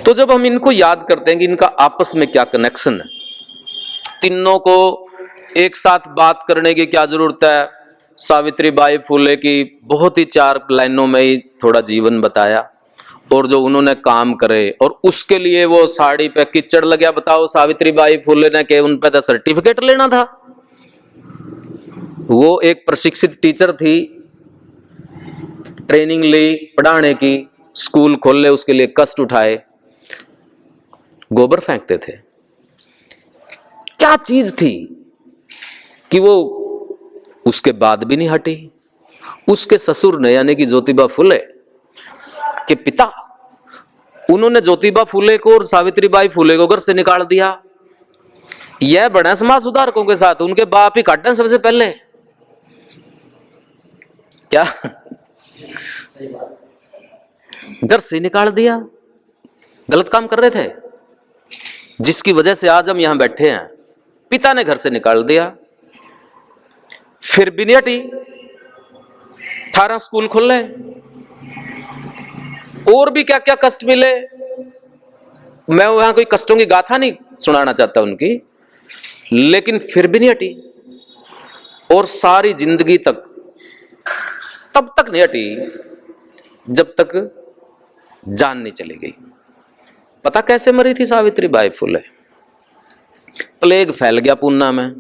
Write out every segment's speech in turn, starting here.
तो जब हम इनको याद करते हैं कि इनका आपस में क्या कनेक्शन है, तीनों को एक साथ बात करने की क्या जरूरत है। सावित्री बाई फुले की बहुत ही 4 लाइनों में ही थोड़ा जीवन बताया, और जो उन्होंने काम करे, और उसके लिए वो साड़ी पे कीचड़ लग गया। बताओ, सावित्री बाई फुले ने के उन पे तो सर्टिफिकेट लेना था। वो एक प्रशिक्षित टीचर थी, ट्रेनिंग ली पढ़ाने की, स्कूल खोल ले, उसके लिए कष्ट उठाए, गोबर फेंकते थे। क्या चीज थी कि वो उसके बाद भी नहीं हटी। उसके ससुर ने, यानी कि ज्योतिबा फुले के पिता, उन्होंने ज्योतिबा फुले को और सावित्रीबाई फुले को घर से निकाल दिया। यह बड़ा समाज सुधारकों के साथ उनके बाप ही काटन सबसे पहले। क्या घर से निकाल दिया, गलत काम कर रहे थे, जिसकी वजह से आज हम यहां बैठे हैं। पिता ने घर से निकाल दिया, फिर भी नहीं हटी। 18 स्कूल खुले, और भी क्या क्या कष्ट मिले। मैं वहां कोई कष्टों की गाथा नहीं सुनाना चाहता उनकी, लेकिन फिर भी नहीं हटी। और सारी जिंदगी तक तब तक नहीं हटी जब तक जान नहीं चली गई। पता कैसे मरी थी सावित्री बाई फुले? प्लेग फैल गया पूना में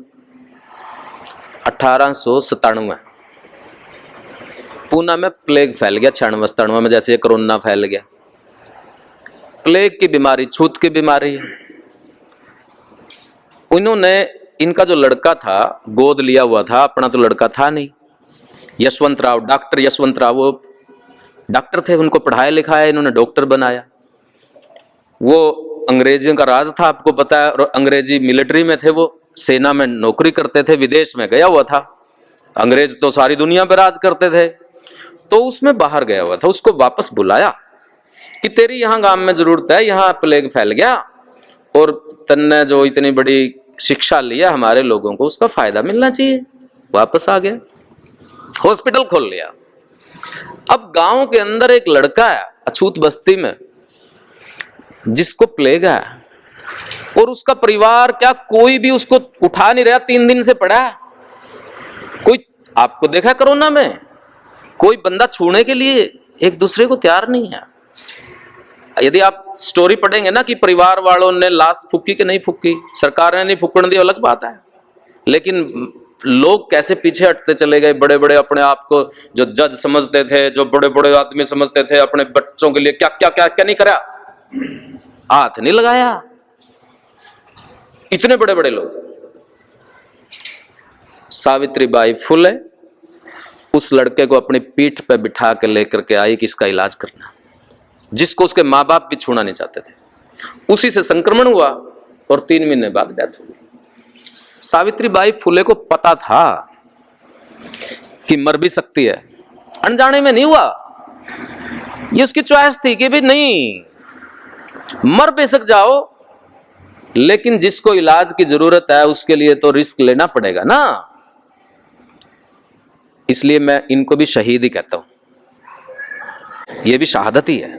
1897। पूना में प्लेग फैल गया 96-97 में, जैसे कोरोना फैल गया। प्लेग की बीमारी छूत की बीमारी है। उन्होंने, इनका जो लड़का था गोद लिया हुआ था, अपना तो लड़का था नहीं, यशवंत राव, डॉक्टर यशवंत राव, वो डॉक्टर थे, उनको पढ़ाया लिखाया, इन्होंने डॉक्टर बनाया। वो अंग्रेजियों का राज था, आपको पता है, और अंग्रेजी मिलिट्री में थे, वो सेना में नौकरी करते थे, विदेश में गया हुआ था। अंग्रेज तो सारी दुनिया पर राज करते थे, तो उसमें बाहर गया हुआ था। उसको वापस बुलाया कि तेरी यहां गांव में जरूरत है, यहां प्लेग फैल गया, और तन्ने जो इतनी बड़ी शिक्षा लिया हमारे लोगों को, उसका फायदा मिलना चाहिए। वापस आ गया, हॉस्पिटल खोल लिया। अब गांव के अंदर एक लड़का है अछूत बस्ती में, जिसको प्लेग है, और उसका परिवार क्या, कोई भी उसको उठा नहीं रहा। 3 दिन से पड़ा है। कोई, आपको देखा कोरोना में, कोई बंदा छूने के लिए एक दूसरे को तैयार नहीं है। यदि आप स्टोरी पढ़ेंगे ना कि परिवार वालों ने लाश फूकी कि नहीं फूकी, सरकार ने नहीं फूकने दी, अलग बात है, लेकिन लोग कैसे पीछे हटते चले गए। बड़े बड़े अपने आप को जो जज समझते थे, जो बड़े बड़े आदमी समझते थे, अपने बच्चों के लिए क्या क्या क्या क्या नहीं करा, हाथ नहीं लगाया। इतने बड़े बड़े लोग। सावित्रीबाई फुले उस लड़के को अपनी पीठ पे बिठा के लेकर के आई कि इसका इलाज करना, जिसको उसके माँ बाप भी छूना नहीं चाहते थे। उसी से संक्रमण हुआ और 3 महीने बाद डेथ हो गई। सावित्रीबाई फुले को पता था कि मर भी सकती है, अनजाने में नहीं हुआ। ये उसकी चॉइस थी कि भाई नहीं, मर बेशक जाओ, लेकिन जिसको इलाज की जरूरत है उसके लिए तो रिस्क लेना पड़ेगा ना। इसलिए मैं इनको भी शहीद ही कहता हूं, ये भी शहादत ही है।